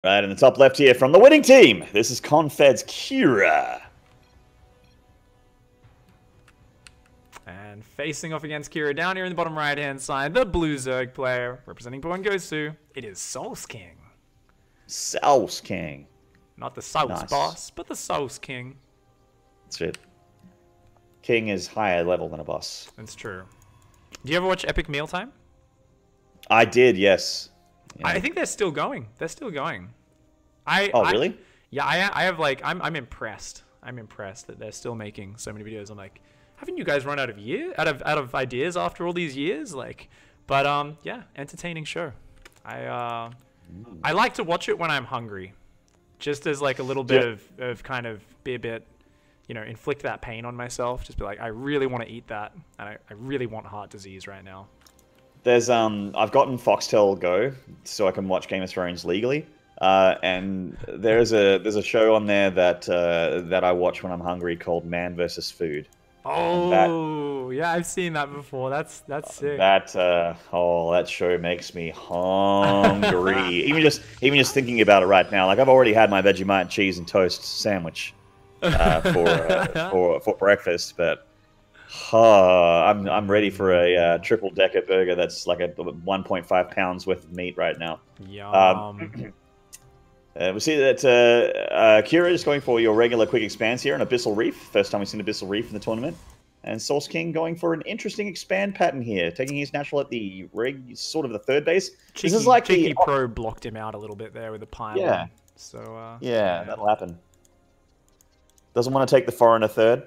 Right, in the top left here from the winning team, this is Confed's Kira. And facing off against Kira down here in the bottom right-hand side, the blue Zerg player representing BornGosu, it is Souls King. Souls King. Not the Souls boss, but the Souls King. That's it. King is higher level than a boss. That's true. Do you ever watch Epic Mealtime? I did, yes. Yeah. I think they're still going. They're still going. Really? Yeah, I have like I'm impressed. I'm impressed that they're still making so many videos. I'm like, haven't you guys run out of ideas after all these years? Like, but yeah, entertaining show. I like to watch it when I'm hungry, just as like a little bit of kind of be a bit, you know, inflict that pain on myself. Just be like, I really want to eat that, and I really want heart disease right now. There's I've gotten Foxtel Go so I can watch Game of Thrones legally, and there's a show on there that that I watch when I'm hungry called Man vs. Food. Oh, yeah, I've seen that before. That's sick. That show makes me hungry. even just thinking about it right now. Like I've already had my Vegemite cheese and toast sandwich for breakfast, but I'm ready for a triple decker burger that's like a 1.5 pounds worth of meat right now. Yum. We see that Kira is going for your regular quick expands here on Abyssal Reef. First time we've seen Abyssal Reef in the tournament. And Souls King going for an interesting expand pattern here, taking his natural at the sort of the third base. This is like Cheeky Pro blocked him out a little bit there with the pylon. Yeah. So yeah, that'll happen. Doesn't want to take the foreigner third.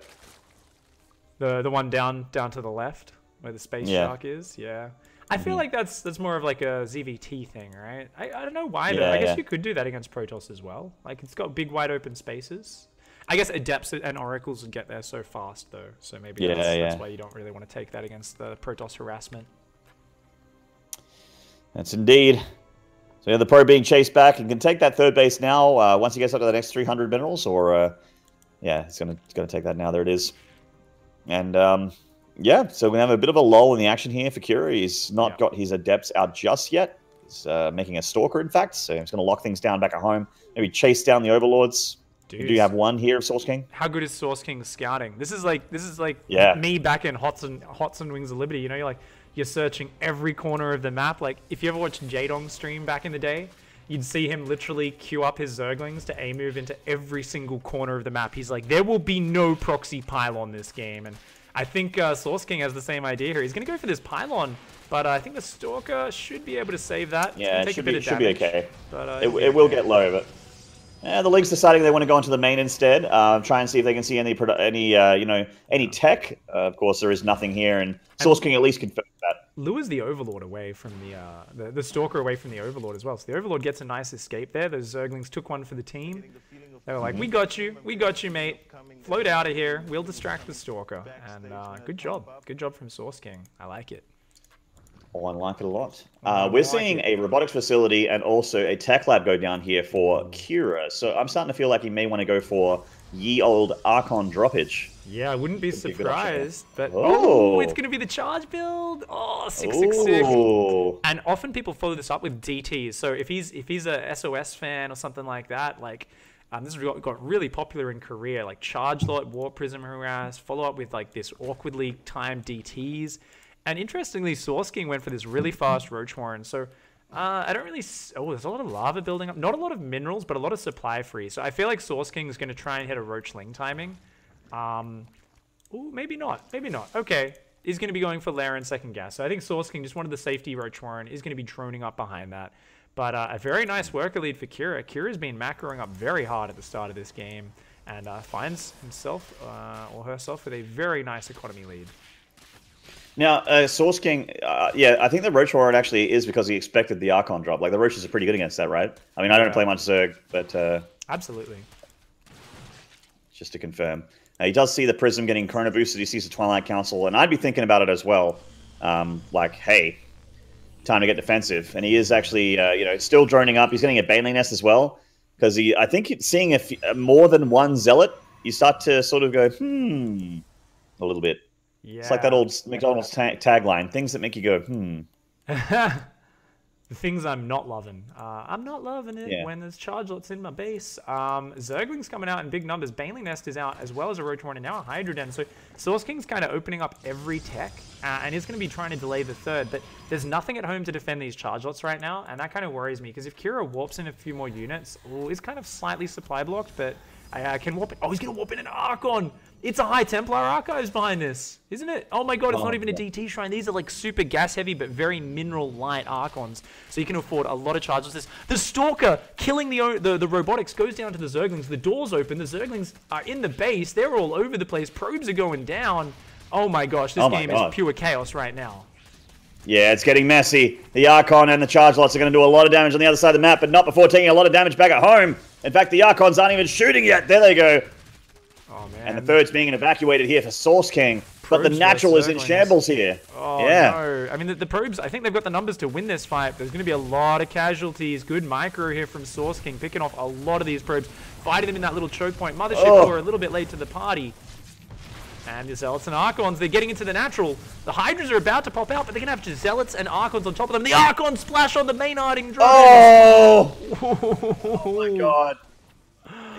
The one down to the left where the space shark is. Yeah. I feel like that's more of like a ZVT thing, right? I don't know why though. I guess you could do that against Protoss as well. Like it's got big wide open spaces. I guess Adepts and Oracles would get there so fast though, so maybe that's why you don't really want to take that against the Protoss harassment. That's indeed. So yeah, the Pro being chased back and can take that third base now once he gets up to the next 300 minerals, or yeah, it's gonna take that now. There it is. And yeah, so we have a bit of a lull in the action here for Kira. He's not got his Adepts out just yet. He's making a Stalker, in fact, so he's going to lock things down back at home. Maybe chase down the Overlords. Dude, do you have one here of Source King? How good is Source King scouting? This is like me back in Hots and Wings of Liberty. You know, you're searching every corner of the map. Like if you ever watched Jadong stream back in the day, you'd see him literally queue up his Zerglings to A-move into every single corner of the map. He's like, there will be no proxy pylon this game. And I think Source King has the same idea here. He's going to go for this pylon, but I think the Stalker should be able to save that. Yeah, it should be okay. But, it will get low, but the League's deciding they want to go into the main instead. Try and see if they can see any tech. Of course, there is nothing here, and Source King at least confirms that. Lures the Overlord away from the Stalker away from the Overlord as well. So the Overlord gets a nice escape there. Those Zerglings took one for the team. They were like, we got you, mate. Float out of here. We'll distract the Stalker. And good job from Source King. I like it. Oh, I like it a lot. We're seeing a robotics facility and also a tech lab go down here for Kira. So I'm starting to feel like he may want to go for ye old Archon droppage. Yeah, I wouldn't be surprised. But it's going to be the charge build. Oh, 666. Oh. And often people follow this up with DTs. So if he's a SOS fan or something like that, like this has got really popular in Korea, like Charge Lot, Warp Prism Harass, follow up with like this awkwardly timed DTs. And interestingly, Source King went for this really fast Roach Warren. So I don't really... Oh, there's a lot of lava building up. Not a lot of minerals, but a lot of supply free. So I feel like Source King is going to try and hit a Roach Ling timing. Ooh, maybe not. Maybe not. Okay. He's going to be going for Lair and second gas. So I think Source King just wanted the safety Roach Warren. Is going to be droning up behind that. But a very nice worker lead for Kira. Kira's been macroing up very hard at the start of this game. And finds himself or herself with a very nice economy lead. Now, Source King, yeah, I think the Roach Warren actually is because he expected the Archon drop. Like, the Roaches are pretty good against that, right? I mean, I don't play much Zerg, but... Absolutely. Just to confirm. He does see the Prism getting Chrono boosted. He sees the Twilight Council, and I'd be thinking about it as well. Like, hey, time to get defensive. And he is actually, still droning up. He's getting a Baneling Nest as well. Because I think seeing more than one Zealot, you start to sort of go, a little bit. Yeah. It's like that old McDonald's tagline, things that make you go, The things I'm not loving. I'm not loving it when there's chargelots in my base. Zergling's coming out in big numbers. Baneling Nest is out, as well as a Roach-Warren and now a Hydra Den. So Source King's kind of opening up every tech, and is going to be trying to delay the third. But there's nothing at home to defend these chargelots right now, and that kind of worries me, because if Kira warps in a few more units, is kind of slightly supply blocked, but I can warp it. Oh, he's going to warp in an Archon. It's a High Templar Archives behind this, isn't it? Oh my god, it's not even a DT shrine. These are like super gas heavy, but very mineral light Archons. So you can afford a lot of charges. The Stalker killing the robotics goes down to the Zerglings. The doors open. The Zerglings are in the base. They're all over the place. Probes are going down. Oh my gosh, this game is pure chaos right now. Yeah, it's getting messy. The Archon and the Chargelots are going to do a lot of damage on the other side of the map, but not before taking a lot of damage back at home. In fact, the Archons aren't even shooting yet. There they go. Oh, man. And the third's being evacuated here for Source King. But the Natural is in shambles here. Oh, no. I mean, the Probes, I think they've got the numbers to win this fight. There's going to be a lot of casualties. Good micro here from Source King, picking off a lot of these Probes, fighting them in that little choke point. Mothership were a little bit late to the party. And the Zealots and Archons, they're getting into the Natural. The Hydras are about to pop out, but they're going to have just Zealots and Archons on top of them. The Archons splash on the Maynarding dragons. Oh! Oh my god.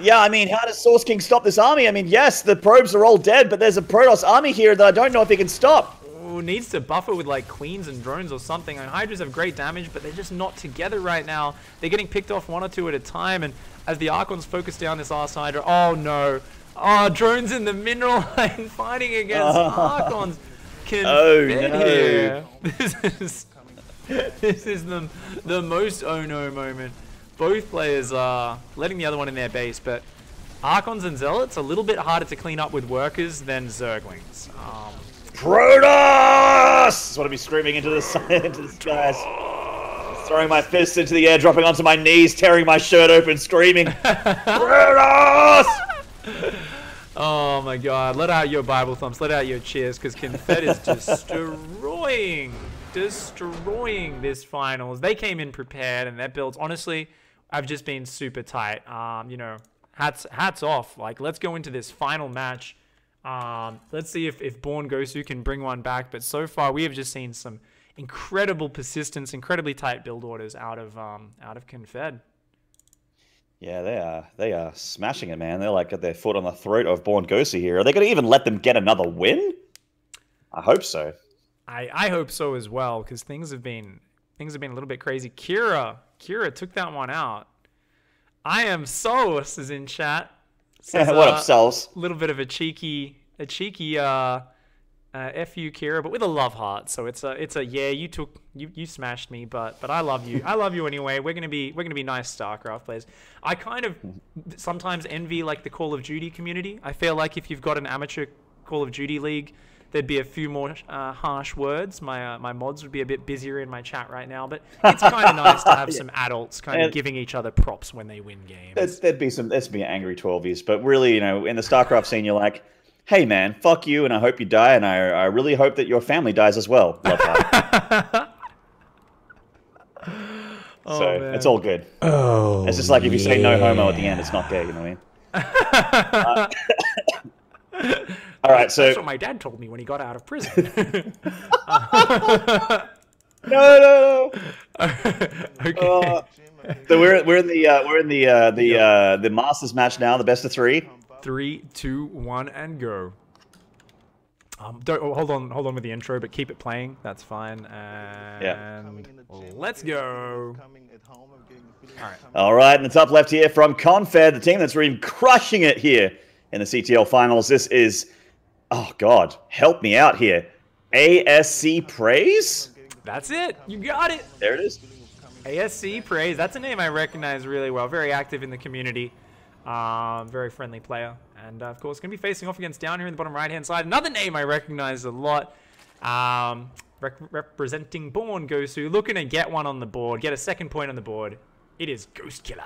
Yeah, I mean, how does Source King stop this army? I mean, yes, the Probes are all dead, but there's a Protoss army here that I don't know if he can stop. Ooh, needs to buffer with, like, Queens and Drones or something. And Hydras have great damage, but they're just not together right now. They're getting picked off one or two at a time, and as the Archons focus down this R-Side, oh no. Oh, Drones in the mineral line fighting against Archons. Here. This is the most oh no moment. Both players are letting the other one in their base, but Archons and Zealots a little bit harder to clean up with workers than Zerglings. Protoss! That's what I'd be screaming into the skies. Throwing my fists into the air, dropping onto my knees, tearing my shirt open, screaming, Protoss! Oh my god, let out your Bible thumps, let out your cheers, because Confed is destroying this finals. They came in prepared, and their builds, honestly, have just been super tight. You know, hats off. Like, let's go into this final match. Let's see if BornGosu can bring one back. But so far, we have just seen some incredible persistence, incredibly tight build orders out of Confed. Yeah, they are smashing it, man. They're like got their foot on the throat of BornGosu here. Are they going to even let them get another win? I hope so. I hope so as well, because things have been a little bit crazy. Kira took that one out. I am Sauce is in chat. Says, what up, Sauce? A little bit of a cheeky fu Kira, but with a love heart. So it's a yeah, you smashed me, but I love you. I love you anyway. We're gonna be nice StarCraft players. I kind of sometimes envy like the Call of Duty community. I feel like if you've got an amateur Call of Duty league, there'd be a few more harsh words. My mods would be a bit busier in my chat right now, but it's kind of nice to have some adults kind of giving each other props when they win games. There'd be angry 12s, but really, you know, in the StarCraft scene, you're like, hey man, fuck you, and I hope you die, and I really hope that your family dies as well. Love that. So man. It's all good. Oh, it's just like if you say no homo at the end, it's not gay. You know what I mean? All right, so that's what my dad told me when he got out of prison. No. Okay. So we're in the Masters match now, the best of 3. 3, 2, 1, and go. Hold on with the intro, but keep it playing. That's fine. And let's go. All right, in the top left here from Confed, the team that's been crushing it here in the CTL finals. This is, oh god, help me out here. ASC Praise? That's it. You got it. There it is. ASC Praise. That's a name I recognize really well. Very active in the community. Very friendly player. And, of course, going to be facing off against down here in the bottom right-hand side. Another name I recognize a lot. Representing BornGosu. Looking to get one on the board. Get a second point on the board. It is Ghost Killer.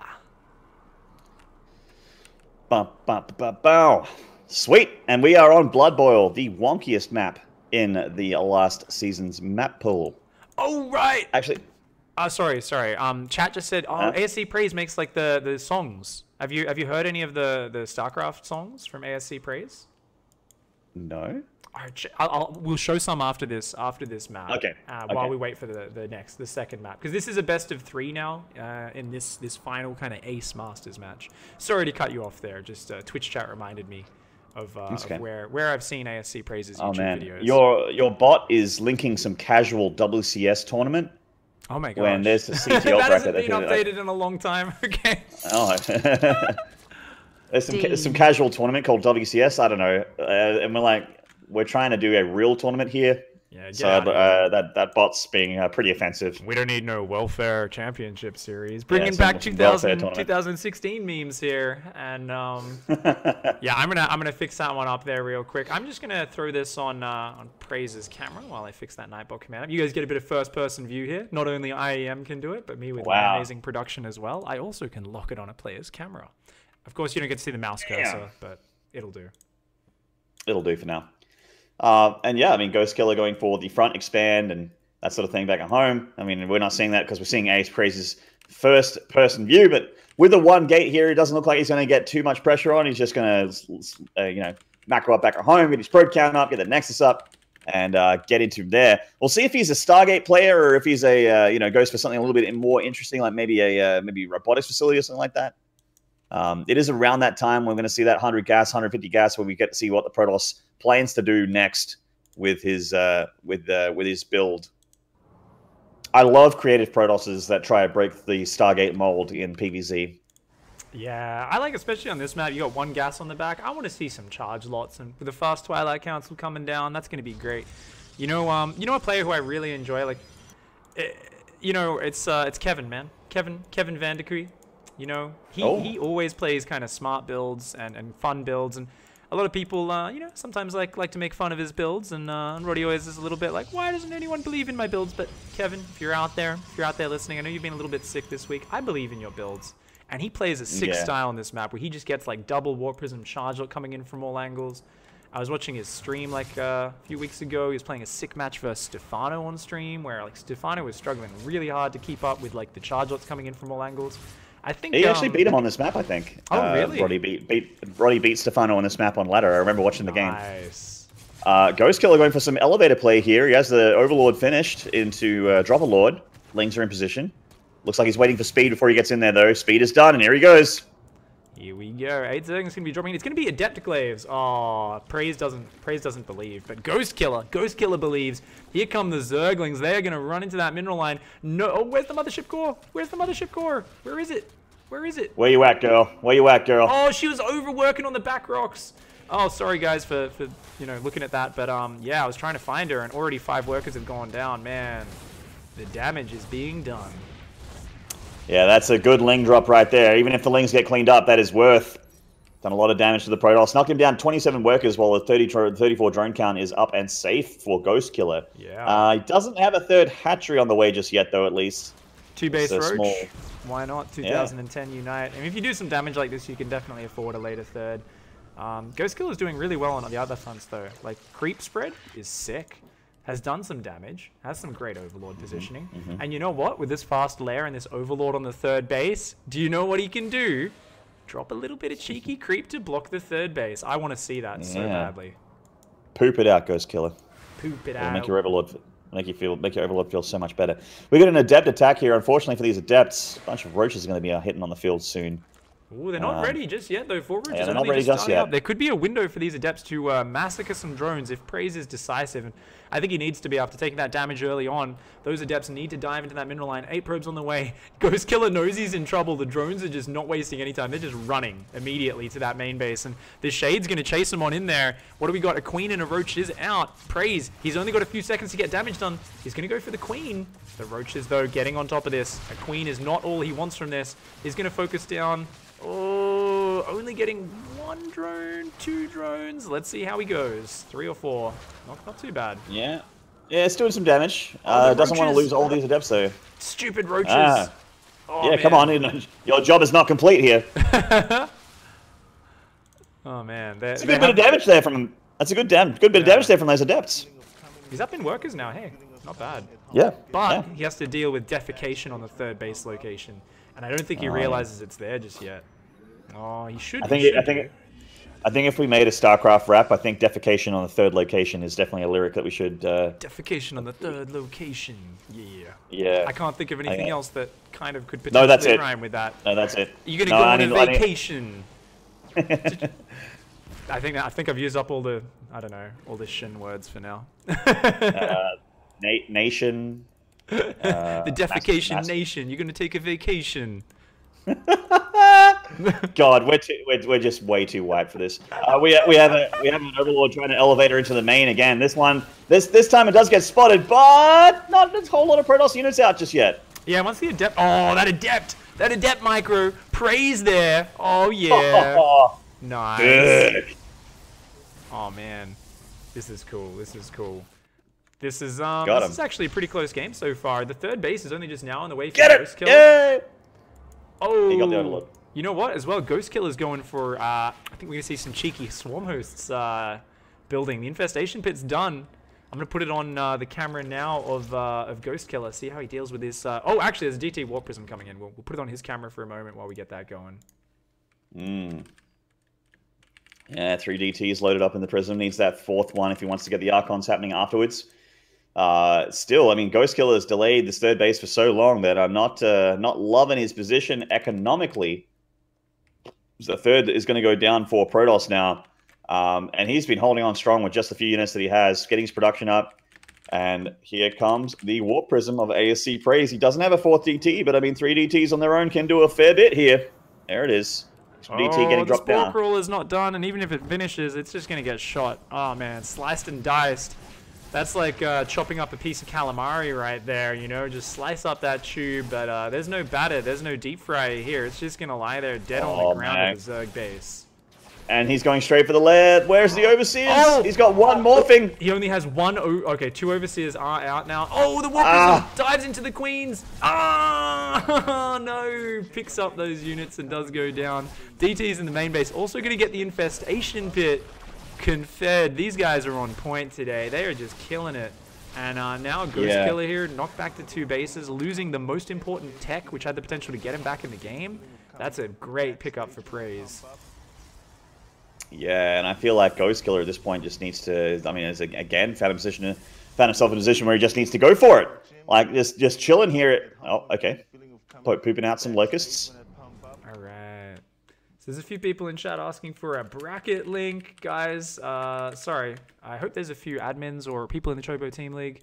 Bow. Sweet. And we are on Blood Boil, the wonkiest map in the last season's map pool. Oh, right. Actually... sorry. Chat just said, ASC Praise makes like the songs. Have you heard any of the StarCraft songs from ASC Praise? No. We'll show some after this map. Okay. While we wait for the second map, because this is a best of 3 now in this final kind of Ace Masters match. Sorry to cut you off there. Just Twitch chat reminded me of where I've seen ASC Praise's YouTube videos. Your bot is linking some casual WCS tournament. Oh my gosh. When there's a CTL that bracket hasn't been updated in a long time. Okay. Oh. There's some casual tournament called WCS. I don't know, and we're trying to do a real tournament here. Yeah, so that bot's being pretty offensive. We don't need no welfare championship series. Bringing back 2016 memes here, and yeah, I'm gonna fix that one up there real quick. I'm just gonna throw this on Praise's camera while I fix that Nightbot command. You guys get a bit of first-person view here. Not only IEM can do it, but me with my amazing production as well. I also can lock it on a player's camera. Of course, you don't get to see the mouse cursor, but it'll do. It'll do for now. And yeah, I mean, Ghost Killer going for the front expand and that sort of thing back at home. I mean, we're not seeing that because we're seeing Ace Praise's first-person view, but with the one gate here, it doesn't look like he's going to get too much pressure on. He's just going to, macro up back at home, get his probe count up, get the Nexus up, and get into there. We'll see if he's a Stargate player or if he's a, goes for something a little bit more interesting, like maybe a robotics facility or something like that. It is around that time we're going to see that 100 gas, 150 gas, where we get to see what the Protoss plans to do next with his build. I love creative Protosses that try to break the Stargate mold in PvZ. Yeah, I like, especially on this map, you got 1 gas on the back. I want to see some charge lots, and with the fast Twilight Council coming down, that's going to be great. You know a player who I really enjoy, it's Kevin, man. Kevin Vandekree. He always plays kind of smart builds and fun builds, and a lot of people, sometimes like to make fun of his builds, and Roddy always is a little bit like, why doesn't anyone believe in my builds? But Kevin, if you're out there listening, I know you've been a little bit sick this week. I believe in your builds, and he plays a sick style in this map where he just gets like double Warp Prism charge coming in from all angles. I was watching his stream a few weeks ago. He was playing a sick match versus Stefano on stream, where Stefano was struggling really hard to keep up with the charge lots coming in from all angles. I think he actually beat him on this map, I think. Oh, really? Roddy beat Stefano on this map on ladder. I remember watching the game. Nice. Ghost Killer going for some elevator play here. He has the Overlord finished into Drop a Lord. Lings are in position. Looks like he's waiting for Speed before he gets in there, though. Speed is done, and here he goes. Here we go. 8 seconds going to be dropping. It's going to be Adept Glaives. Oh, Praise doesn't believe, but Ghost Killer believes. Here come the Zerglings. They're going to run into that mineral line. No, oh, where's the Mothership Core? Where's the Mothership Core? Where is it? Where is it? Where you at, girl? Where you at, girl? Oh, she was overworking on the back rocks. Oh, sorry guys for looking at that, but yeah, I was trying to find her, and already 5 workers have gone down. Man, the damage is being done. Yeah, that's a good Ling drop right there. Even if the Lings get cleaned up, that is worth. Done a lot of damage to the Protoss. Knocked him down 27 workers while the 34 drone count is up and safe for Ghost Killer. Yeah. He doesn't have a 3rd hatchery on the way just yet, though, at least. 2 base Roach. Why not? 2010 Unite. I mean, if you do some damage like this, you can definitely afford a later 3rd. Ghost Killer is doing really well on the other fronts, though. Creep Spread is sick. Has done some damage, has some great Overlord positioning. And you know what? With this fast lair and this Overlord on the 3rd base, do you know what he can do? Drop a little bit of cheeky creep to block the 3rd base. I want to see that so badly. Poop it out, Ghost Killer. Poop it It'll out. Make your Overlord feel so much better. We got an Adept attack here. Unfortunately for these Adepts, a bunch of Roaches are going to be hitting on the field soon. Ooh, they're not ready just yet, though. 4 Roaches they're not ready just yet. There could be a window for these Adepts to massacre some drones if Praise is decisive. And I think he needs to be, after taking that damage early on. Those Adepts need to dive into that mineral line. 8 probes on the way. Ghost Killer knows he's in trouble. The drones are just not wasting any time. They're just running immediately to that main base. And the Shade's going to chase him on in there. What do we got? A Queen and a Roach is out. Praise. He's only got a few seconds to get damage done. He's going to go for the Queen. The Roaches, though, getting on top of this. A Queen is not all he wants from this. He's going to focus down. Oh, only getting 1 drone, 2 drones. Let's see how he goes. 3 or 4. Not too bad. Yeah. Yeah, it's doing some damage. Doesn't want to lose all these Adepts, though. Stupid Roaches. Oh, yeah, man. Come on. Your job is not complete here. Oh, man. That's a good bit of damage there from him. That's a good bit of damage there from those Adepts. He's up in workers now. Hey, not bad. Yeah. But he has to deal with defecation on the 3rd base location. And I don't think he realizes it's there just yet. Oh, he should. I think if we made a StarCraft rap, I think defecation on the third location is definitely a lyric that we should... defecation on the third location. Yeah. Yeah. I can't think of anything else that kind of could No, that's potentially it. rhyme with that. No, that's it. You're going to go on a vacation. I think I've used up all the, I don't know, all the shin words for now. Nation. The defecation nation. You're going to take a vacation. God, we're just way too white for this. We have an overlord trying to elevate her into the main again. This time it does get spotted, but not a whole lot of Protoss units out just yet. Yeah, once the adept. Oh, that adept micro praise there. Oh yeah, nice. Good. Oh man, this is cool. This is cool. This is actually a pretty close game so far. The third base is only just now on the way for Ghost Killer. Yay! Oh, he got the overlord. You know what? As well, Ghost Killer's going for. I think we're gonna see some cheeky swarm hosts building. The infestation pit's done. I'm gonna put it on the camera now of Ghost Killer. See how he deals with this. Oh, actually, there's a DT Warp Prism coming in. We'll put it on his camera for a moment while we get that going. Yeah, 3 DTs loaded up in the Prism. Needs that fourth one if he wants to get the Archons happening afterwards. Still, I mean, Ghost Killer has delayed this third base for so long that I'm not loving his position economically. The third is going to go down for Protoss now. And he's been holding on strong with just the few units that he has, getting his production up. And here comes the Warp Prism of ASC Praise. He doesn't have a fourth DT, but I mean, 3 DTs on their own can do a fair bit here. There it is. DT getting dropped down. The Spore Crawl is not done, and even if it finishes, it's just going to get shot. Oh man, sliced and diced. That's like chopping up a piece of calamari right there, you know, just slice up that tube, but there's no batter, there's no deep fry here. It's just going to lie there dead on the ground of the Zerg base. And he's going straight for the lair. Where's the Overseers? Oh! He's got one morphing. He only has one. Okay, 2 Overseers are out now. Oh, the Warp Prism dives into the Queens. Ah, no. Picks up those units and does go down. DT's in the main base. Also going to get the infestation pit. Confed. These guys are on point today. They are just killing it. And now Ghost Killer here, knocked back to 2 bases, losing the most important tech, which had the potential to get him back in the game. That's a great pickup for Praise. Yeah, and I feel like Ghost Killer at this point just needs to, I mean, again, found himself in a position where he just needs to go for it. Like, just chilling here. Oh, okay. Pooping out some locusts. All right. So there's a few people in chat asking for a bracket link, guys. Sorry. I hope there's a few admins or people in the Chobo Team League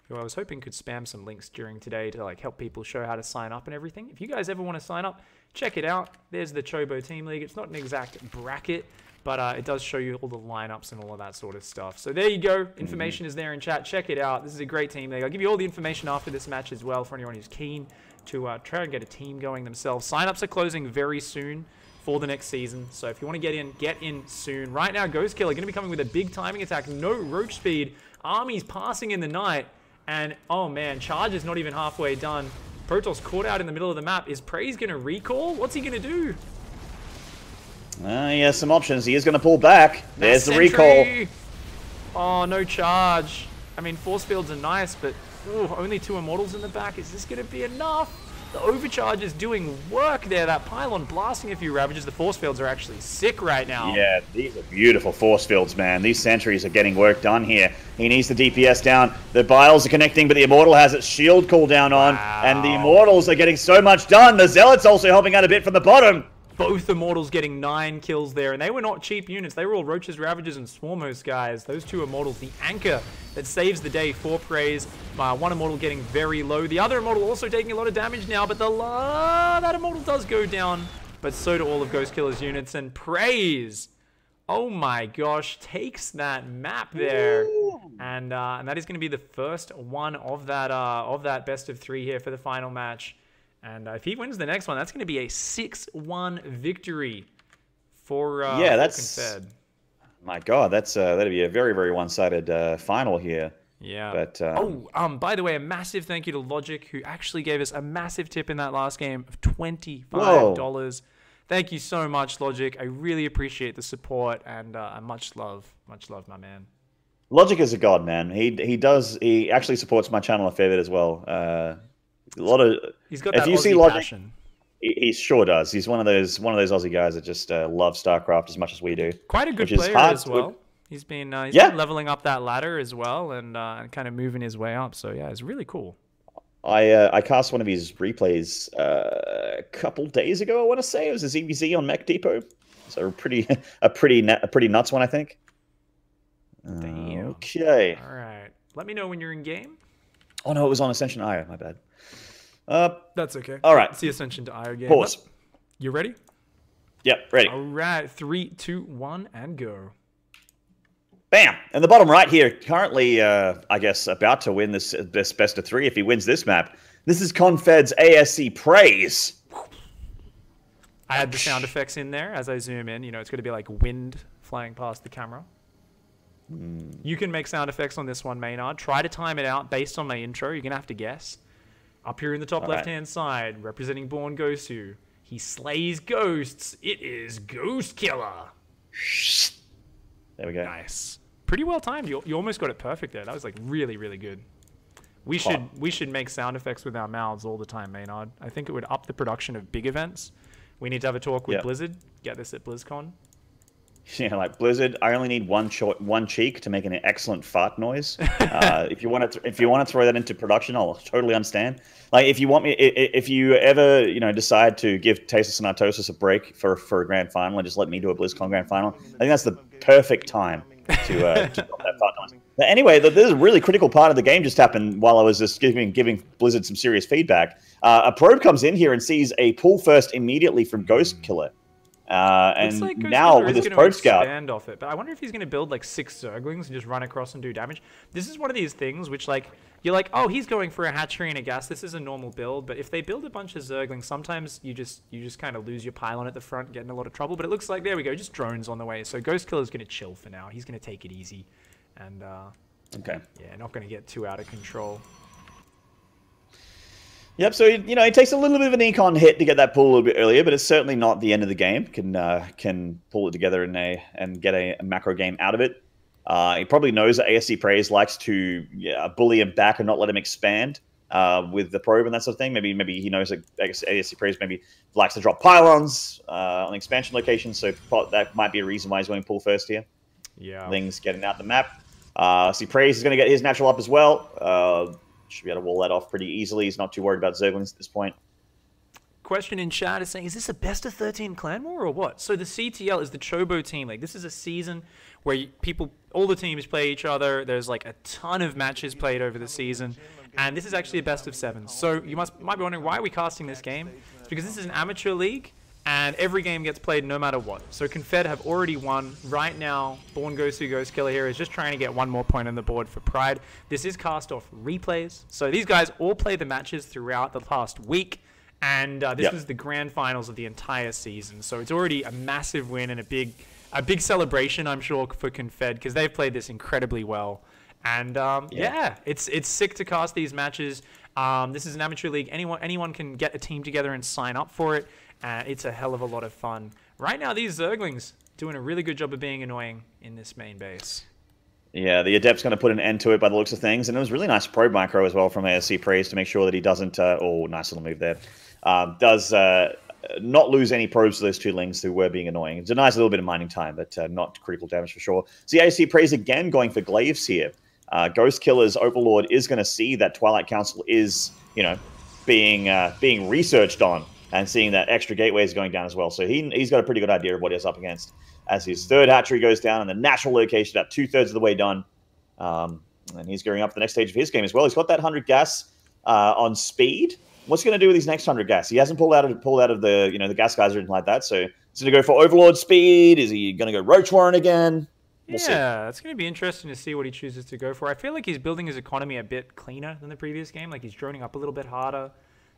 who I was hoping could spam some links during today to like help people show how to sign up and everything. If you guys ever want to sign up, check it out. There's the Chobo Team League. It's not an exact bracket, but it does show you all the lineups and all of that sort of stuff. So there you go. Information is there in chat. Check it out. This is a great team league. I'll give you all the information after this match as well for anyone who's keen to try and get a team going themselves. Signups are closing very soon for the next season. So if you want to get in soon. Right now, Ghost Killer going to be coming with a big timing attack. No roach speed. Armies passing in the night. And, oh man, charge is not even halfway done. Protoss caught out in the middle of the map. Is Praise going to recall? What's he going to do? He has some options. He is going to pull back. There's the recall. Oh, no charge. I mean, force fields are nice, but only 2 immortals in the back. Is this going to be enough? The overcharge is doing work there. That pylon blasting a few ravages. The force fields are actually sick right now. Yeah, these are beautiful force fields, man. These sentries are getting work done here. He needs the DPS down. The Biles are connecting, but the Immortal has its shield cooldown on. Wow. And the Immortals are getting so much done. The Zealots also helping out a bit from the bottom. Both Immortals getting 9 kills there, and they were not cheap units. They were all Roaches, Ravagers, and Swarmos guys. Those 2 Immortals, the anchor that saves the day for Praise. One Immortal getting very low. The other Immortal also taking a lot of damage now, but that Immortal does go down. But so do all of Ghost Killer's units, and Praise, oh my gosh, takes that map there. And that is going to be the first one of that best of 3 here for the final match. And if he wins the next one, that's going to be a 6-1 victory for Confed. My God, that'd be a very, very one-sided final here. Yeah. But by the way, a massive thank you to Logic, who actually gave us a massive tip in that last game of $25. Whoa. Thank you so much, Logic. I really appreciate the support, and much love, my man. Logic is a god, man. He actually supports my channel a fair bit as well. He's got that Aussie passion. He sure does. He's one of those Aussie guys that just love StarCraft as much as we do. Quite a good which is player hard as well. He's been leveling up that ladder as well, and kind of moving his way up. So yeah, it's really cool. I cast one of his replays a couple days ago. I want to say it was a ZVZ on Mech Depot. So a pretty nuts one, I think. Damn. Okay. All right. Let me know when you're in game. Oh no, it was on Ascension IO. My bad. That's okay. All right. It's the Ascension to IO game. Pause. You ready? Yep, ready. All right. 3, 2, 1, and go. Bam! In the bottom right here, currently, I guess, about to win this best of 3 if he wins this map. This is Confed's ASC Praise. I had the sound effects in there as I zoom in. You know, it's going to be like wind flying past the camera. You can make sound effects on this one, Maynard. Try to time it out based on my intro. You're going to have to guess. Up here in the top left-hand side, representing BornGosu, he slays ghosts. It is Ghost Killer. There we go. Nice. Pretty well timed. You almost got it perfect there. That was like really, really good. We should make sound effects with our mouths all the time, Maynard. I think it would up the production of big events. We need to have a talk with Blizzard. Get this at BlizzCon. Yeah, like Blizzard, I only need one cheek to make an excellent fart noise. If you want to throw that into production, I'll totally understand. Like if you ever decide to give Tasteless and Artosis a break for a grand final and just let me do a BlizzCon grand final, I think that's the perfect time to drop that fart noise. But anyway, there's a really critical part of the game just happened while I was just giving Blizzard some serious feedback. A probe comes in here and sees a pull first immediately from Ghost Killer. And like now with his probe scout, expand off it. But I wonder if he's going to build like 6 Zerglings and just run across and do damage. This is one of these things which like you're like, oh, he's going for a hatchery and a gas. This is a normal build. But if they build a bunch of Zerglings, sometimes you just kind of lose your pylon at the front, get in a lot of trouble. But it looks like there we go, just drones on the way. So Ghost Killer's going to chill for now. He's going to take it easy, and okay, yeah, not going to get too out of control. Yep, so he takes a little bit of an econ hit to get that pull a little bit earlier, but it's certainly not the end of the game. Can pull it together and get a macro game out of it. He probably knows that ASC Praise likes to bully him back and not let him expand with the probe and that sort of thing. Maybe he knows that ASC Praise maybe likes to drop pylons on expansion locations, so that might be a reason why he's going to pull first here. Yeah, things getting out the map. See, Praise is going to get his natural up as well. Should be able to wall that off pretty easily. He's not too worried about Zerglings at this point. Question in chat is saying, is this a best of 13 clan war or what? So the CTL is the Chobo Team League. This is a season where all the teams play each other. There's like a ton of matches played over the season. And this is actually a best of 7. So you might be wondering, why are we casting this game? It's because this is an amateur league. And every game gets played no matter what. So Confed have already won. Right now, BornGosu Ghost Killer here is just trying to get one more point on the board for Pride. This is cast off replays. So these guys all play the matches throughout the past week. And this was the grand finals of the entire season. So it's already a massive win and a big celebration, I'm sure, for Confed, because they've played this incredibly well. And yeah, it's sick to cast these matches. This is an amateur league. Anyone can get a team together and sign up for it. It's a hell of a lot of fun. Right now, these Zerglings doing a really good job of being annoying in this main base. Yeah, the Adept's going to put an end to it by the looks of things. And it was really nice probe micro as well from ASC Praise to make sure that he doesn't... oh, nice little move there. Does not lose any probes to those 2 Lings who were being annoying. It's a nice little bit of mining time, but not critical damage for sure. So ASC Praise again going for Glaives here. Ghost Killer's Overlord is going to see that Twilight Council is, being researched on. And seeing that extra gateway is going down as well. So he's got a pretty good idea of what he's up against. As his 3rd hatchery goes down in the natural location, about 2/3 of the way done. And he's gearing up for the next stage of his game as well. He's got that 100 gas on speed. What's he going to do with his next 100 gas? He hasn't pulled out of the the gas guys or anything like that. So he's going to go for Overlord speed. Is he going to go Roach Warren again? We'll see. It's going to be interesting to see what he chooses to go for. I feel like he's building his economy a bit cleaner than the previous game. Like he's droning up a little bit harder.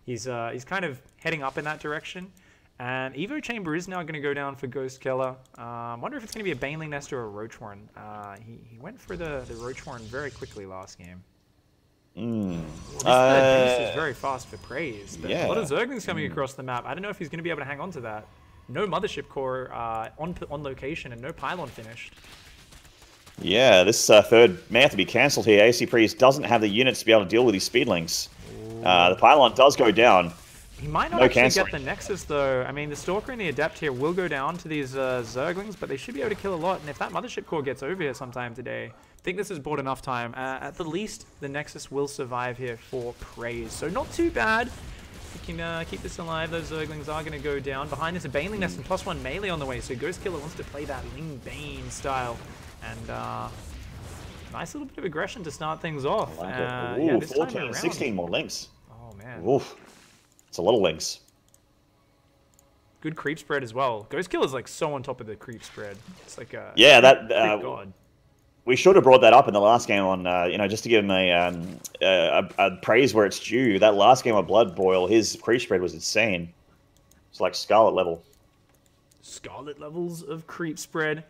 He's kind of heading up in that direction. And Evo Chamber is now going to go down for Ghost Killer. I wonder if it's going to be a Baneling Nest or a Roach Warren. He went for the Roach Warren very quickly last game. This third beast is very fast for Praise. But a lot of Zerglings coming across the map. I don't know if he's going to be able to hang on to that. No Mothership Core on location and no Pylon finished. Yeah, this 3rd may have to be cancelled here. AC Priest doesn't have the units to be able to deal with these Speedlings. The Pylon does go down. He might not actually get the Nexus, though. I mean, the Stalker and the Adept here will go down to these Zerglings, but they should be able to kill a lot. And if that Mothership Core gets over here sometime today, I think this has bought enough time. At the least, the Nexus will survive here for Praise. So not too bad. We can keep this alive. Those Zerglings are going to go down. Behind this, a Baneling Nest and +1 melee on the way. So Ghost Killer wants to play that Ling Bane style. And nice little bit of aggression to start things off. Like yeah, this 14, time around, 16 more links. Oh, man. Oof. It's a lot of links. Good creep spread as well. Ghost Killer's like so on top of the creep spread. It's like a... Yeah, that... God. We should have brought that up in the last game on, you know, just to give him a praise where it's due. That last game of Blood Boil, his creep spread was insane. It's like Scarlet level. Scarlet levels of creep spread.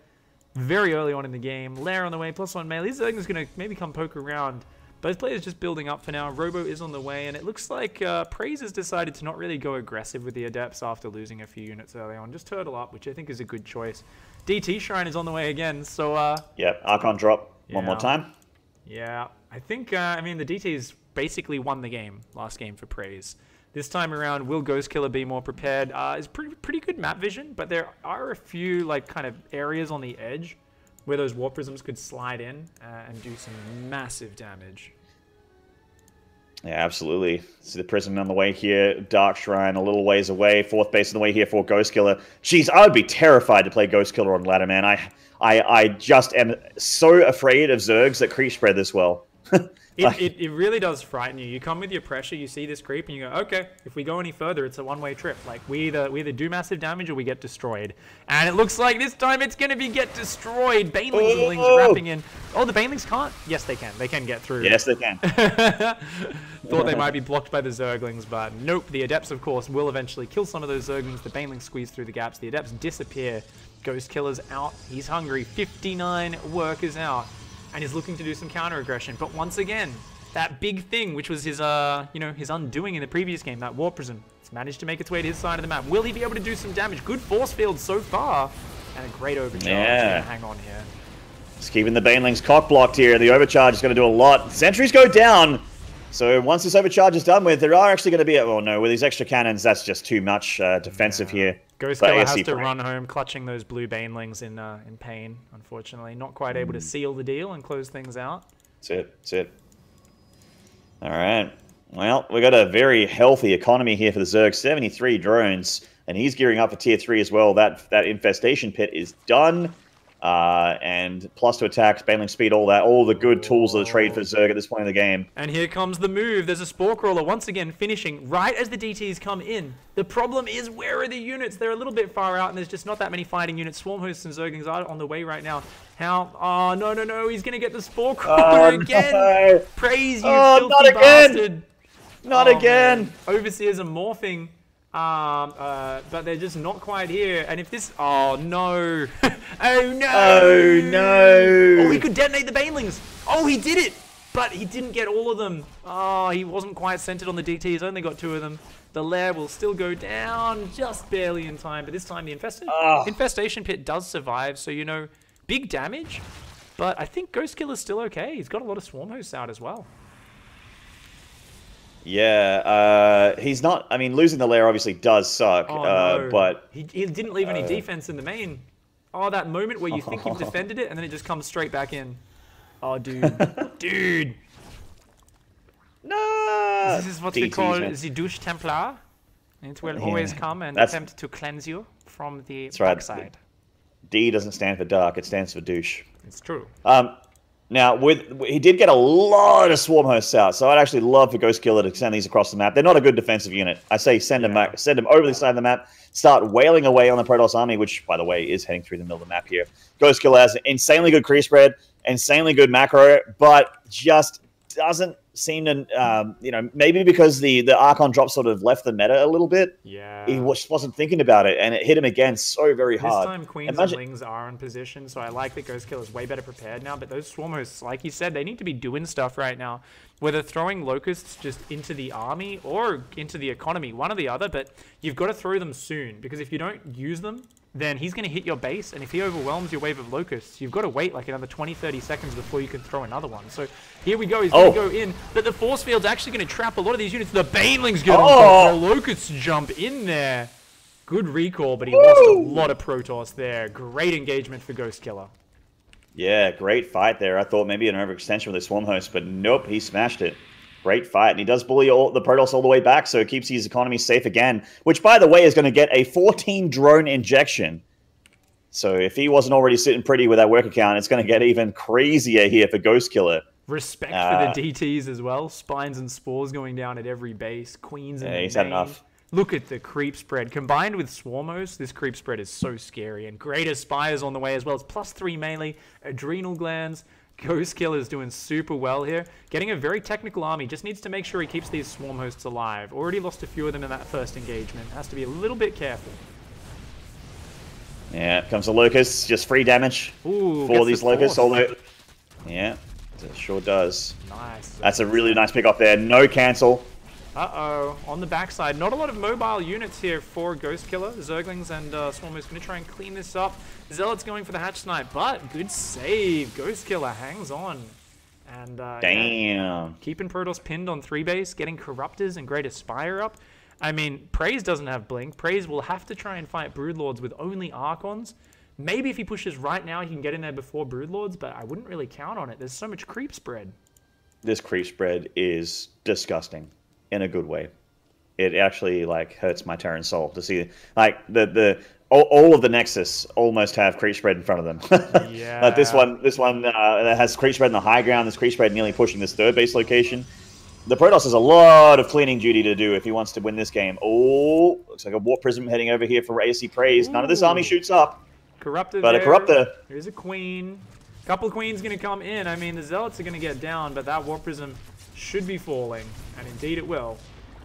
Very early on in the game. Lair on the way, +1 melee. This is going to maybe come poke around. Both players just building up for now. Robo is on the way, and it looks like Praise has decided to not really go aggressive with the Adepts after losing a few units early on. Just turtle up, which I think is a good choice. DT Shrine is on the way again, so... yeah, Archon drop one more time. Yeah, I think, I mean, the DTs basically won the game, last game for Praise. This time around, will Ghost Killer be more prepared? It's pretty good map vision, but there are a few, like, kind of areas on the edge where those Warp Prisms could slide in and do some massive damage. Yeah, absolutely. See the Prism on the way here. Dark Shrine a little ways away. Fourth base on the way here for Ghost Killer. Jeez, I would be terrified to play Ghost Killer on ladder, man. I just am so afraid of Zergs that creep spread this well. It really does frighten you. You come with your pressure, you see this creep, and you go, okay, if we go any further, it's a one-way trip. Like, we either do massive damage or we get destroyed. And it looks like this time it's going to be get destroyed. Banelings and Lings wrapping in. Oh, the Banelings can't? Yes, they can. They can get through. Yes, they can. Thought they might be blocked by the Zerglings, but nope. The Adepts, of course, will eventually kill some of those Zerglings. The Banelings squeeze through the gaps. The Adepts disappear. Ghost Killer's out. He's hungry. 59 workers out. And he's looking to do some counter aggression. But once again, that big thing, which was his, you know, his undoing in the previous game, that Warp Prism, it's managed to make its way to his side of the map. Will he be able to do some damage? Good force field so far, and a great overcharge. Yeah. Hang on here. Just keeping the Banelings cock blocked here. The overcharge is going to do a lot. Sentries go down. So once this overcharge is done with, there are actually going to be... Oh, no, with these extra cannons, that's just too much defensive here. Ghost Killer has to run home, clutching those blue Banelings in pain, unfortunately. Not quite able to seal the deal and close things out. That's it. That's it. All right. Well, we got a very healthy economy here for the Zerg. 73 drones, and he's gearing up for tier 3 as well. That infestation pit is done. And plus to attacks, Baneling speed, all the good tools of the trade for Zerg at this point in the game. And here comes the move. There's a Spore Crawler once again finishing right as the DTs come in. The problem is, where are the units? They're a little bit far out, and there's just not that many fighting units. Swarm Hosts and Zerglings are on the way right now. How? Oh, no. He's going to get the Spore Crawler again. No. Praise you, filthy not again. bastard. Not again. Man. Overseers are morphing. But they're just not quite here. And if this... Oh, no. Oh, no. Oh, no. Oh, he could detonate the Banelings. Oh, he did it. But he didn't get all of them. Oh, he wasn't quite centered on the DT. He's only got 2 of them. The lair will still go down just barely in time. But this time the infestation pit does survive. So, you know, big damage. But I think Ghost Killer's still okay. He's got a lot of Swarm Hosts out as well. Yeah, he's not... I mean, losing the lair obviously does suck, no. but... He didn't leave any defense in the main. Oh, that moment where you think you've defended it, and then it just comes straight back in. Oh, dude. Dude! No! This is what we call the douche Templar. It will always come and attempt to cleanse you from the dark side. D doesn't stand for dark, it stands for douche. It's true. Now, he did get a lot of Swarm Hosts out, so I'd actually love for Ghost Killer to send these across the map. They're not a good defensive unit. I say send them back, send them over the side of the map, start wailing away on the Protoss army, which, by the way, is heading through the middle of the map here. Ghost Killer has insanely good creep spread, insanely good macro, but just doesn't seem to, you know, maybe because the Archon drop sort of left the meta a little bit. Yeah. He just wasn't thinking about it, and it hit him again so very hard. This time Queens and Lings are in position, so I like that Ghost Killer's way better prepared now, but those Swarm Hosts, like you said, they need to be doing stuff right now. Whether throwing Locusts just into the army or into the economy, one or the other, but you've got to throw them soon, because if you don't use them, then he's going to hit your base, and if he overwhelms your wave of locusts, you've got to wait like another 20-30 seconds before you can throw another one. So here we go, he's going to go in, but the force field's actually going to trap a lot of these units. The banelings get on top, the locusts jump in there. Good recall, but he lost a lot of Protoss there. Great engagement for Ghost Killer. Yeah, great fight there. I thought maybe an overextension with the Swarm Host, but nope, he smashed it. Great fight, and he does bully the Protoss all the way back, so it keeps his economy safe again, which, by the way, is going to get a 14 drone injection. So if he wasn't already sitting pretty with that work account, it's going to get even crazier here for Ghost Killer. Respect for the DTs as well. Spines and Spores going down at every base. Queens and he's had enough. Look at the creep spread. Combined with Swarmos, this creep spread is so scary. And Greater Spires on the way as well. It's +3 melee, Adrenal Glands. Ghost Killer's doing super well here. Getting a very technical army. Just needs to make sure he keeps these Swarm Hosts alive. Already lost a few of them in that first engagement. Has to be a little bit careful. Yeah, comes the Locusts. Just free damage for these Locusts. Although, yeah, it sure does. Nice. That's a really nice pick off there. No cancel. Uh-oh. On the backside, not a lot of mobile units here for Ghost Killer. Zerglings and Swarmers going to try and clean this up. Zealot's going for the Hatch Snipe, but good save. Ghost Killer hangs on. And damn. Yeah, keeping Protoss pinned on 3 base, getting Corruptors and Great Aspire up. I mean, Praise doesn't have Blink. Praise will have to try and fight Broodlords with only Archons. Maybe if he pushes right now, he can get in there before Broodlords, but I wouldn't really count on it. There's so much creep spread. This creep spread is disgusting. In a good way. It actually like hurts my Terran soul to see like all of the Nexus almost have creep spread in front of them. Yeah. Like this one that has creep spread in the high ground. This creep spread nearly pushing this 3rd base location. The Protoss has a lot of cleaning duty to do if he wants to win this game. Oh, looks like a Warp Prism heading over here for AC Praise. None of this army shoots up. Corruptor but there. A Corruptor. Here's a Queen. Couple of Queens going to come in. I mean, the Zealots are going to get down, but that Warp Prism should be falling, and indeed it will.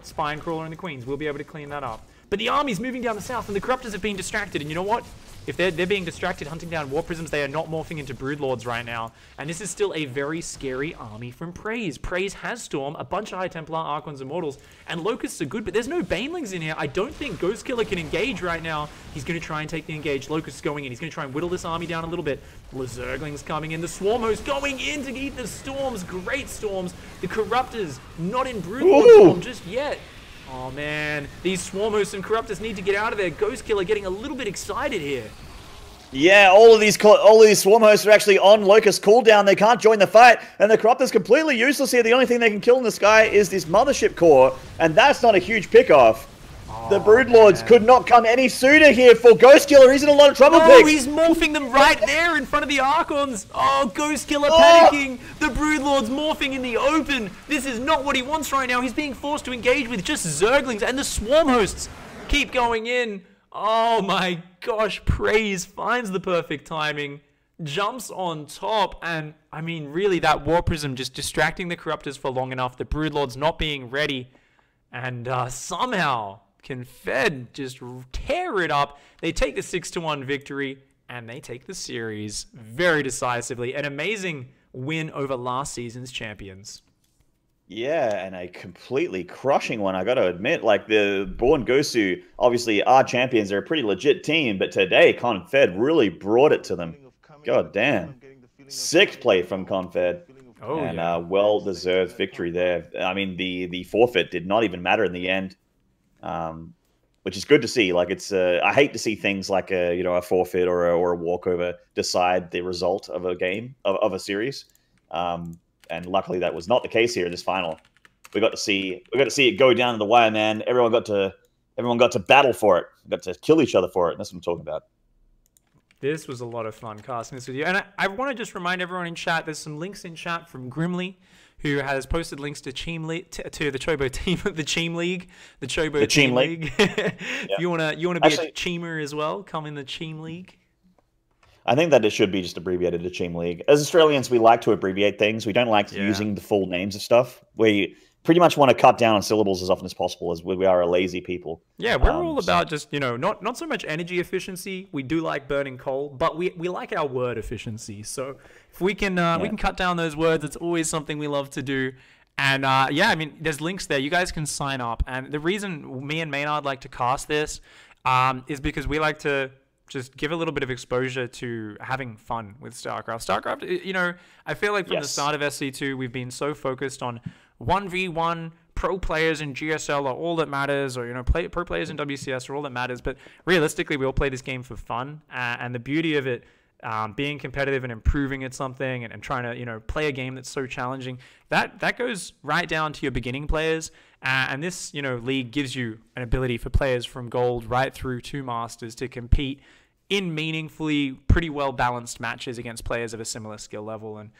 Spine Crawler and the Queens will be able to clean that up. But the army's moving down the south, and the Corruptors have been distracted. And you know what? If they're being distracted hunting down War Prisms, they are not morphing into Broodlords right now. And this is still a very scary army from Praise. Praise has Storm, a bunch of High Templar, Archons, Immortals, and Locusts are good, but there's no Banelings in here. I don't think Ghost Killer can engage right now. He's going to try and take the engage. Locusts going in. He's going to try and whittle this army down a little bit. Zerglings coming in. The Swarm Host going in to eat the Storms. Great Storms. The Corruptors not in Broodlord form just yet. Oh man, these Swarm Hosts and Corruptors need to get out of there. Ghost Killer getting a little bit excited here. Yeah, all of these Swarm Hosts are actually on Locust cooldown. They can't join the fight, and the Corruptor's completely useless here. The only thing they can kill in the sky is this Mothership Core, and that's not a huge pickoff. The Broodlords could not come any sooner here for Ghost Killer. He's in a lot of trouble. Oh, he's morphing them right there in front of the Archons. Oh, Ghost Killer panicking. The Broodlords morphing in the open. This is not what he wants right now. He's being forced to engage with just Zerglings, and the Swarm Hosts keep going in. Oh my gosh, Praise finds the perfect timing, jumps on top, and I mean, really, that War Prism just distracting the Corruptors for long enough, the Broodlords not being ready, and somehow Confed just tear it up. They take the 6-1 victory, and they take the series very decisively. An amazing win over last season's champions. Yeah, and a completely crushing one, I got to admit. Like, the BornGosu, obviously, are champions. They're a pretty legit team, but today, Confed really brought it to them. God damn. Sick play from Confed. Oh, and yeah. Well-deserved victory there. I mean, the forfeit did not even matter in the end, which is good to see. Like, it's I hate to see things like a forfeit or a walkover decide the result of a game, of a series. And luckily that was not the case here in this final. We got to see it go down to the wire, man. Everyone got to battle for it. We got to kill each other for it. That's what I'm talking about. This was a lot of fun casting this with you. And I want to just remind everyone in chat, there's some links in chat from Grimly, who has posted links to to the Chobo Team, the Team League, the Chobo Team League. If you wanna be a Cheemer as well, come in the Team League. I think that it should be just abbreviated to Team League. As Australians, we like to abbreviate things. We don't like using the full names of stuff. We pretty much want to cut down on syllables as often as possible, as we are a lazy people. Yeah, we're all about just, not so much energy efficiency. We do like burning coal, but we like our word efficiency. So if we can cut down those words, it's always something we love to do. And yeah, I mean, there's links there. You guys can sign up. And the reason me and Maynard like to cast this is because we like to just give a little bit of exposure to having fun with StarCraft. StarCraft, you know, I feel like from the start of SC2, we've been so focused on 1v1, pro players in GSL are all that matters, or, you know, pro players in WCS are all that matters. But realistically, we all play this game for fun, and the beauty of it, being competitive and improving at something, and trying to, you know, play a game that's so challenging, that goes right down to your beginning players. And this, you know, league gives you an ability for players from gold right through to masters to compete in meaningfully pretty well balanced matches against players of a similar skill level. And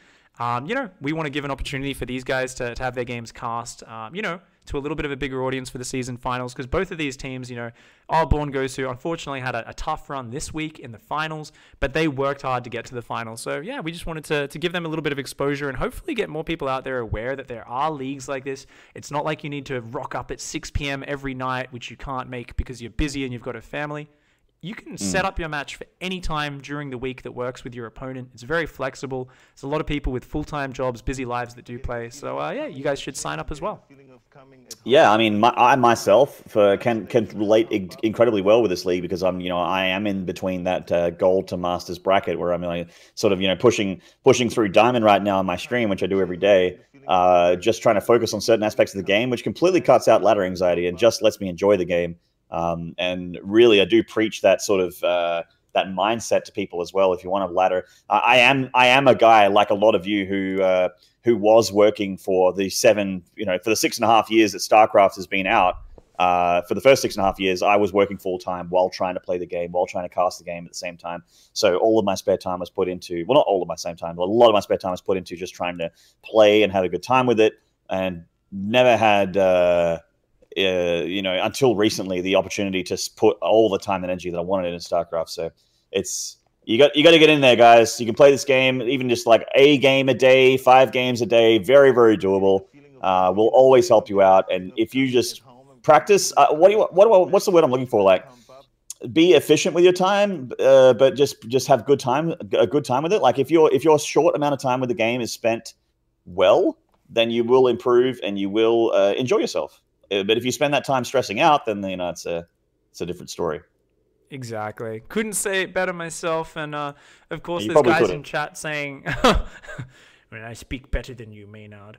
you know, we want to give an opportunity for these guys to have their games cast, you know, to a little bit of a bigger audience for the season finals, because both of these teams, you know, BornGosu unfortunately had a tough run this week in the finals, but they worked hard to get to the finals. So yeah, we just wanted to give them a little bit of exposure and hopefully get more people out there aware that there are leagues like this. It's not like you need to rock up at 6 p.m. every night, which you can't make because you're busy and you've got a family. You can set up your match for any time during the week that works with your opponent. It's very flexible. There's a lot of people with full-time jobs, busy lives that do play. So, yeah, you guys should sign up as well. Yeah, I mean, I myself can relate incredibly well with this league because I'm, you know, I am in between that gold to masters bracket where I'm like, sort of, you know, pushing through diamond right now on my stream, which I do every day. Just trying to focus on certain aspects of the game, which completely cuts out ladder anxiety and just lets me enjoy the game. And really, I do preach that sort of that mindset to people as well. If you want to ladder, I am a guy like a lot of you who was working for the 6.5 years that StarCraft has been out. For the first 6.5 years, I was working full time while trying to play the game, while trying to cast the game at the same time. So all of my spare time was put into, well, not all of my same time, but a lot of my spare time was put into just trying to play and have a good time with it, and never had. You know, until recently, the opportunity to put all the time and energy that I wanted in StarCraft. So it's you got to get in there, guys. You can play this game even just like a game a day, 5 games a day. Very, very doable. We'll always help you out, and if you just practice, what's the word I'm looking for? Like, be efficient with your time, but just have a good time with it. Like if your short amount of time with the game is spent well, then you will improve and you will enjoy yourself. But if you spend that time stressing out, then, you know, it's a different story. Exactly. Couldn't say it better myself. And of course, there's guys in chat saying, "When I speak better than you, Maynard."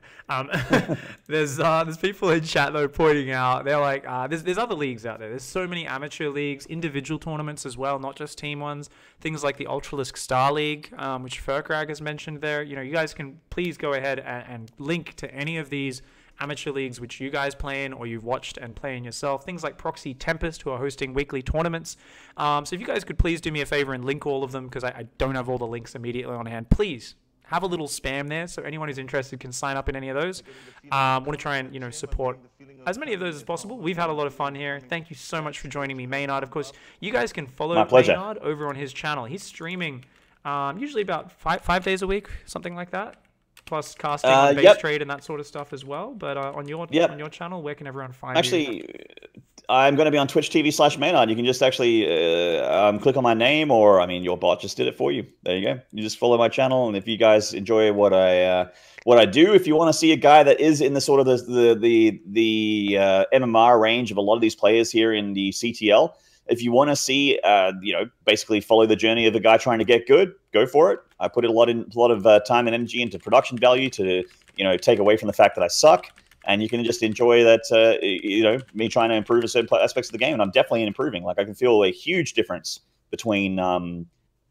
There's people in chat though pointing out, they're like, there's other leagues out there. There's so many amateur leagues, individual tournaments as well, not just team ones. Things like the Ultralisk Star League, which Furkrag has mentioned there. You know, you guys can please go ahead and link to any of these amateur leagues which you guys play in or you've watched and play in yourself. Things like Proxy Tempest, who are hosting weekly tournaments. So if you guys could please do me a favor and link all of them, because I don't have all the links immediately on hand. Please have a little spam there so anyone who's interested can sign up in any of those. Want to try and, you know, support as many of those as possible. We've had a lot of fun here. Thank you so much for joining me, Maynard. Of course, you guys can follow Maynard over on his channel. He's streaming usually about five days a week, something like that. Plus casting on base trade and that sort of stuff as well. But on your channel, where can everyone find you? Actually, I'm going to be on Twitch TV/Maynard. You can just actually click on my name, or I mean, your bot just did it for you. There you go. You just follow my channel, and if you guys enjoy what I do, if you want to see a guy that is in the sort of the MMR range of a lot of these players here in the CTL. If you want to see, you know, basically follow the journey of a guy trying to get good, go for it. I put a lot of time and energy into production value to, you know, take away from the fact that I suck, and you can just enjoy that, you know, me trying to improve in certain aspects of the game, and I'm definitely improving. Like I can feel a huge difference between, you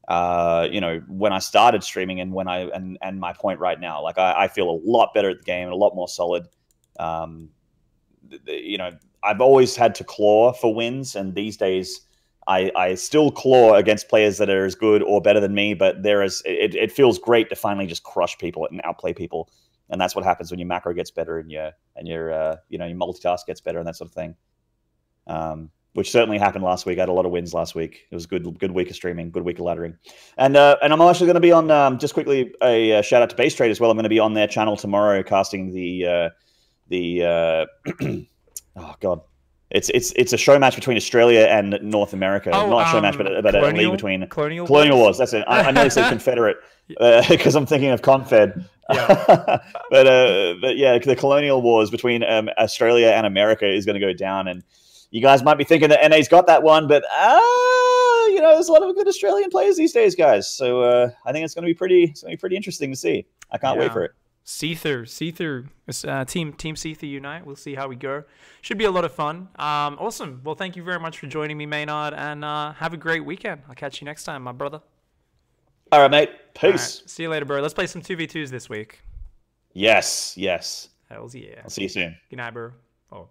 know, when I started streaming and when and my point right now. Like I feel a lot better at the game and a lot more solid. You know, I've always had to claw for wins, and these days I still claw against players that are as good or better than me, but it feels great to finally just crush people and outplay people. And that's what happens when your macro gets better and your you know, your multitask gets better and that sort of thing. Which certainly happened last week. I had a lot of wins last week. It was a good week of streaming, good week of laddering. And I'm actually going to be on, just quickly, a shout out to Base Trade as well. I'm going to be on their channel tomorrow casting the oh god, it's a show match between Australia and North America. Oh, not a show match, but a league between Colonial Wars. That's it. I nearly said Confederate because I'm thinking of Confed. Yeah. but yeah, the Colonial Wars between Australia and America is going to go down, and you guys might be thinking that NA's got that one, but you know, there's a lot of good Australian players these days, guys. So I think it's going to be pretty interesting to see. I can't wait for it. See through. Team see through unite. We'll see how we go. Should be a lot of fun. Awesome. Well, thank you very much for joining me, Maynard, and have a great weekend. I'll catch you next time, my brother. All right, mate. Peace. Right. See you later, bro. Let's play some 2v2s this week. Yes. Hells yeah. I'll see you soon. Good night, bro. Oh.